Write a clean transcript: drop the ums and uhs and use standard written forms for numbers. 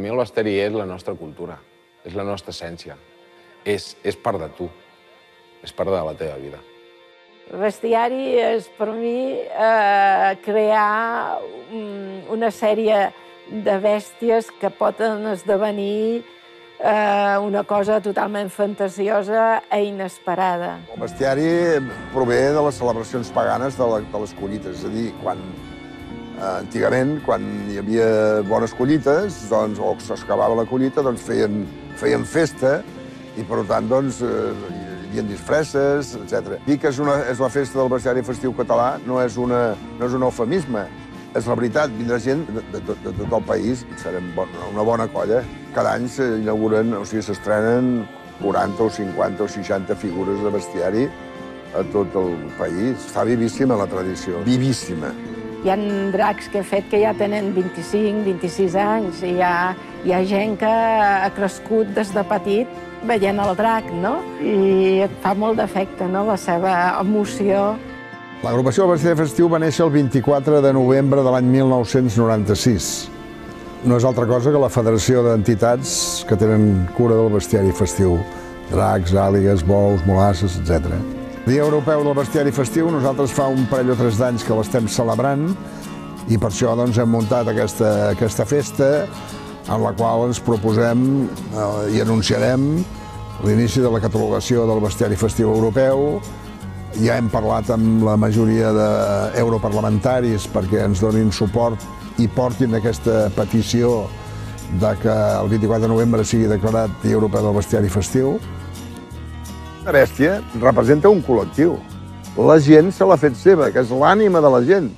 mi el bestiari és la nostra cultura, és la nostra essència, és part de tu, és part de la teva vida. El bestiari és, per mi, crear una sèrie de bèsties que poden esdevenir una cosa totalment fantasiosa i inesperada. El bestiari prové de les celebracions paganes de les collites, és a dir, antigament, quan hi havia bones collites, o s'acabava la collita, feien festa i, per tant, hi havia disfresses, etc. Dir que és la festa del bestiari festiu català no és un eufemisme. És la veritat, vindrà gent de tot el país, serem una bona colla. Cada any s'inauguren, o sigui, s'estrenen 40 o 50 o 60 figures de bestiari a tot el país. Està vivíssima la tradició, vivíssima. Hi ha dracs que he fet que ja tenen 25, 26 anys i hi ha gent que ha crescut des de petit veient el drac, no? I et fa molt d'efecte, no?, la seva emoció. L'agrupació del bestiari festiu va néixer el 24 de novembre de l'any 1996. No és altra cosa que la federació d'entitats que tenen cura del bestiari festiu. Dracs, àligues, bous, molasses, etc. Dia Europeu del Bestiari Festiu, nosaltres fa un parell o 3 d'anys que l'estem celebrant i per això hem muntat aquesta festa en la qual ens proposem i anunciarem l'inici de la catalogació del bestiari festiu europeu. Ja hem parlat amb la majoria d'europarlamentaris perquè ens donin suport i portin aquesta petició de que el 24 de novembre sigui declarat Dia Europeu del Bestiari Festiu. La bèstia representa un col·lectiu. La gent se l'ha fet seva, que és l'ànima de la gent.